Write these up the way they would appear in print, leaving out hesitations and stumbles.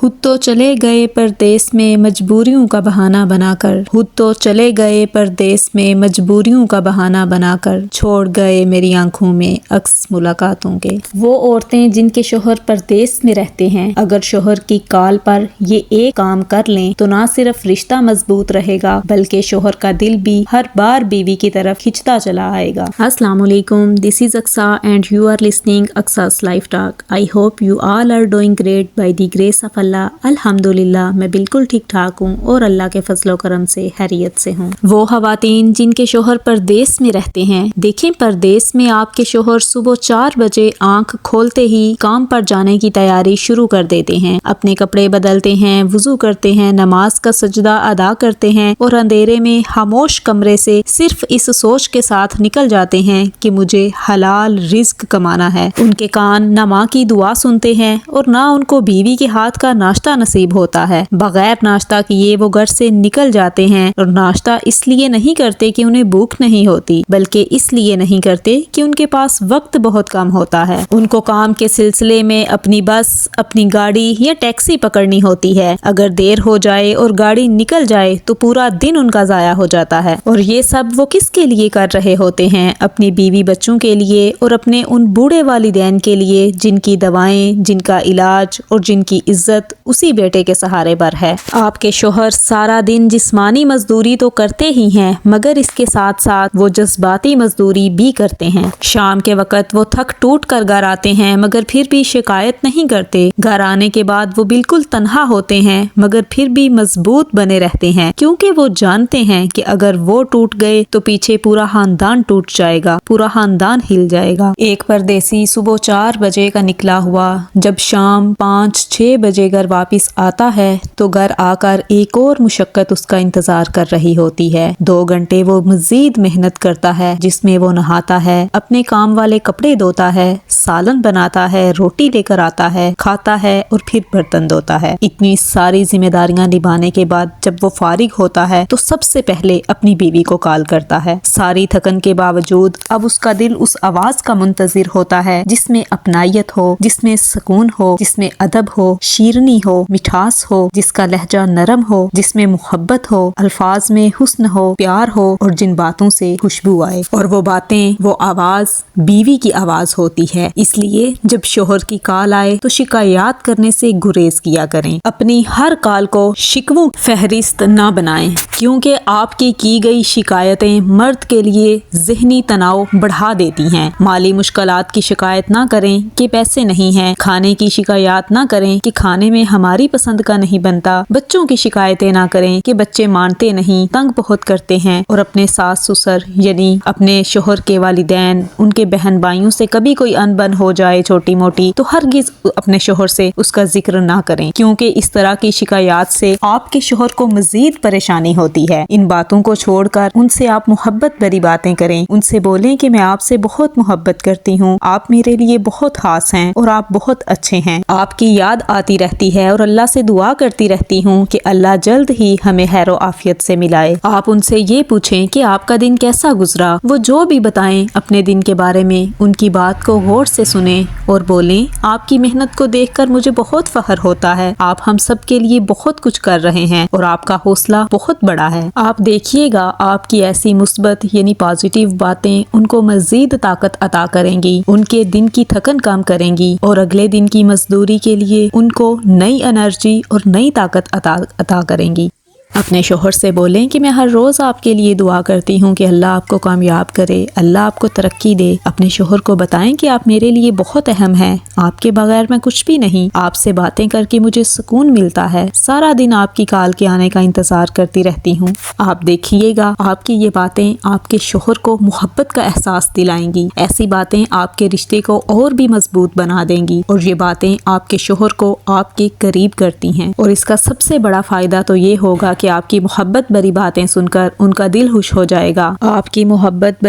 خود تو چلے گئے پردیس میں مجبوریوں کا بہانہ بنا کر، خود تو چلے گئے پردیس میں مجبوریوں کا بہانہ بنا کر، چھوڑ گئے میری آنکھوں میں عکس ملاقاتوں کے۔ وہ عورتیں جن کے شوہر پردیس میں رہتے ہیں، اگر شوہر کی کال پر یہ ایک کام کر لیں تو نہ صرف رشتہ مضبوط رہے گا بلکہ شوہر کا دل بھی ہر بار بیوی کی طرف کھنچتا چلا آئے گا۔ السلام علیکم، this is Aqsa and you are listening اقصا's life talk. I hope you all are doing great by the grace of اللہ۔ الحمدللہ میں بالکل ٹھیک ٹھاک ہوں اور اللہ کے فضل و کرم سے خیریت سے ہوں۔ وہ خواتین جن کے شوہر پردیس میں رہتے ہیں، دیکھیں پردیس میں آپ کے شوہر صبح 4 بجے آنکھ کھولتے ہی کام پر جانے کی تیاری شروع کر دیتے ہیں، اپنے کپڑے بدلتے ہیں، وضو کرتے ہیں، نماز کا سجدہ ادا کرتے ہیں اور اندھیرے میں خاموش کمرے سے صرف اس سوچ کے ساتھ نکل جاتے ہیں کہ مجھے حلال رزق کمانا ہے۔ ان کے کان نہ ماں کی دعا سنتے ہیں اور نہ ان کو بیوی کے ہاتھ کا ناشتہ نصیب ہوتا ہے۔ بغیر ناشتہ کیے وہ گھر سے نکل جاتے ہیں، اور ناشتہ اس لیے نہیں کرتے کہ انہیں بھوک نہیں ہوتی بلکہ اس لیے نہیں کرتے کہ ان کے پاس وقت بہت کم ہوتا ہے۔ ان کو کام کے سلسلے میں اپنی بس، اپنی گاڑی یا ٹیکسی پکڑنی ہوتی ہے۔ اگر دیر ہو جائے اور گاڑی نکل جائے تو پورا دن ان کا ضائع ہو جاتا ہے۔ اور یہ سب وہ کس کے لیے کر رہے ہوتے ہیں؟ اپنی بیوی بچوں کے لیے اور اپنے ان بوڑھے والدین کے لیے جن کی دوائیں، جن کا علاج اور جن کی عزت اسی بیٹے کے سہارے پر ہے۔ آپ کے شوہر سارا دن جسمانی مزدوری تو کرتے ہی ہیں مگر اس کے ساتھ ساتھ وہ جذباتی مزدوری بھی کرتے ہیں۔ شام کے وقت وہ تھک ٹوٹ کر گھر آتے ہیں مگر پھر بھی شکایت نہیں کرتے۔ گھر آنے کے بعد وہ بالکل تنہا ہوتے ہیں مگر پھر بھی مضبوط بنے رہتے ہیں، کیونکہ وہ جانتے ہیں کہ اگر وہ ٹوٹ گئے تو پیچھے پورا خاندان ٹوٹ جائے گا، پورا خاندان ہل جائے گا۔ ایک پردیسی صبح 4 بجے کا نکلا ہوا جب شام 5-6 بجے گھر واپس آتا ہے تو گھر آ کر ایک اور مشقت اس کا انتظار کر رہی ہوتی ہے۔ 2 گھنٹے وہ مزید محنت کرتا ہے جس میں وہ نہاتا ہے، اپنے کام والے کپڑے دھوتا ہے، سالن بناتا ہے، روٹی لے کر آتا ہے، کھاتا ہے اور پھر برتن دھوتا ہے۔ اتنی ساری ذمہ داریاں نبھانے کے بعد جب وہ فارغ ہوتا ہے تو سب سے پہلے اپنی بیوی کو کال کرتا ہے۔ ساری تھکن کے باوجود اب اس کا دل اس آواز کا منتظر ہوتا ہے جس میں اپنائیت ہو، جس میں سکون ہو، جس میں ادب ہو، شیرنی ہو، مٹھاس ہو، جس کا لہجہ نرم ہو، جس میں محبت ہو، الفاظ میں حسن ہو، پیار ہو اور جن باتوں سے خوشبو آئے۔ اور وہ باتیں، وہ آواز بیوی کی آواز ہوتی ہے۔ اس لیے جب شوہر کی کال آئے تو شکایات کرنے سے گریز کیا کریں۔ اپنی ہر کال کو شکووں فہرست نہ بنائیں، کیونکہ آپ کی گئی شکایتیں مرد کے لیے ذہنی تناؤ بڑھا دیتی ہیں۔ مالی مشکلات کی شکایت نہ کریں کہ پیسے نہیں ہیں، کھانے کی شکایات نہ کریں کہ کھانے میں ہماری پسند کا نہیں بنتا، بچوں کی شکایتیں نہ کریں کہ بچے مانتے نہیں، تنگ بہت کرتے ہیں، اور اپنے ساس سسر یعنی اپنے شوہر کے والدین، ان کے بہن بھائیوں سے کبھی کوئی انبن ہو جائے چھوٹی موٹی تو ہرگز اپنے شوہر سے اس کا ذکر نہ کریں، کیونکہ اس طرح کی شکایات سے آپ کے شوہر کو مزید پریشانی ہوتی ہے۔ ان باتوں کو چھوڑ کر ان سے آپ محبت بھری باتیں کریں، ان سے بولیں کہ میں آپ سے بہت محبت کرتی ہوں، آپ میرے لیے بہت خاص ہیں اور آپ بہت اچھے ہیں، آپ کی یاد آتی رہتی ہے اور اللہ سے دعا کرتی رہتی ہوں کہ اللہ جلد ہی ہمیں خیر و عافیت سے ملائے۔ آپ ان سے یہ پوچھیں کہ آپ کا دن کیسا گزرا، وہ جو بھی بتائیں اپنے دن کے بارے میں ان کی بات کو غور سے سنیں اور بولیں آپ کی محنت کو دیکھ کر مجھے بہت فخر ہوتا ہے، آپ ہم سب کے لیے بہت کچھ کر رہے ہیں اور آپ کا حوصلہ بہت بڑا ہے۔ آپ دیکھیے گا آپ کی ایسی مثبت یعنی پازیٹیو باتیں ان کو مزید طاقت عطا کریں گی، ان کے دن کی تھکن کم کریں گی اور اگلے دن کی مزدوری کے لیے ان کو نئی انرجی اور نئی طاقت عطا کریں گی۔ اپنے شوہر سے بولیں کہ میں ہر روز آپ کے لیے دعا کرتی ہوں کہ اللہ آپ کو کامیاب کرے، اللہ آپ کو ترقی دے۔ اپنے شوہر کو بتائیں کہ آپ میرے لیے بہت اہم ہیں، آپ کے بغیر میں کچھ بھی نہیں، آپ سے باتیں کر کے مجھے سکون ملتا ہے، سارا دن آپ کی کال کے آنے کا انتظار کرتی رہتی ہوں۔ آپ دیکھیے گا آپ کی یہ باتیں آپ کے شوہر کو محبت کا احساس دلائیں گی، ایسی باتیں آپ کے رشتے کو اور بھی مضبوط بنا دیں گی اور یہ باتیں آپ کے شوہر کو آپ کے قریب کرتی ہیں۔ اور اس کا سب سے بڑا فائدہ تو یہ ہوگا کہ آپ کی محبت بری باتیں سن کر ان کا دل خوش ہو جائے گا۔ آپ کی محبت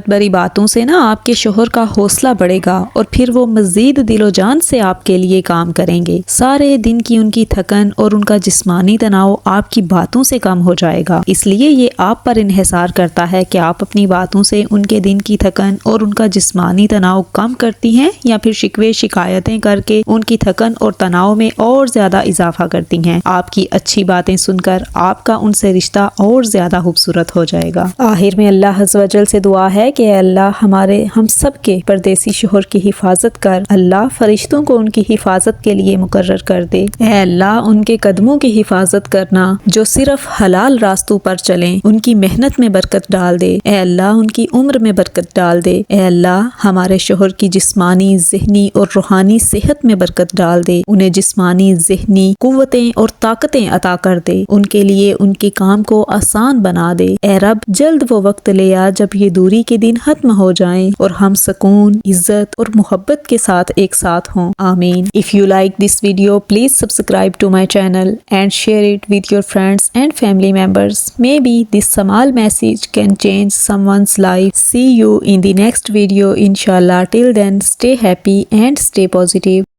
بری باتوں سے نا آپ کے شوہر کا حوصلہ بڑھے گا اور پھر وہ مزید دل و جان سے آپ کے لیے کام کریں گے۔ سارے دن کی ان کی تھکن اور ان کا جسمانی تناؤ آپ کی باتوں سے کم ہو جائے گا۔ اس لیے یہ آپ پر انحصار کرتا ہے کہ آپ اپنی باتوں سے ان کے دن کی تھکن اور ان کا جسمانی تناؤ کم کرتی ہیں یا پھر شکوے شکایتیں کر کے ان کی تھکن اور تناؤ میں اور زیادہ اضافہ کرتی ہیں۔ آپ کی اچھی باتیں سن کر آپ کا ان سے رشتہ اور زیادہ خوبصورت ہو جائے گا۔ آخر میں اللہ عز و جل سے دعا ہے کہ اے اللہ ہم سب کے پردیسی شوہر کی حفاظت کر، اللہ فرشتوں کو ان کی حفاظت کے لیے مقرر کر دے۔ اے اللہ ان کے قدموں کی حفاظت کرنا جو صرف حلال راستوں پر چلیں، ان کی محنت میں برکت ڈال دے۔ اے اللہ ان کی عمر میں برکت ڈال دے۔ اے اللہ ہمارے شوہر کی جسمانی، ذہنی اور روحانی صحت میں برکت ڈال دے، انہیں جسمانی، ذہنی قوتیں اور طاقتیں عطا کر دے، ان کے لیے ان کے کام کو آسان بنا دے۔ اے رب جلد وہ وقت لے آ جب یہ دوری کے دن ختم ہو جائیں اور ہم سکون، عزت اور محبت کے ساتھ ایک ساتھ ہوں، آمین۔ If you like this video, please subscribe to my channel and share it with your friends and family members. Maybe this small message can change someone's life. See you in the next video, inshallah. Till then, stay happy and stay positive.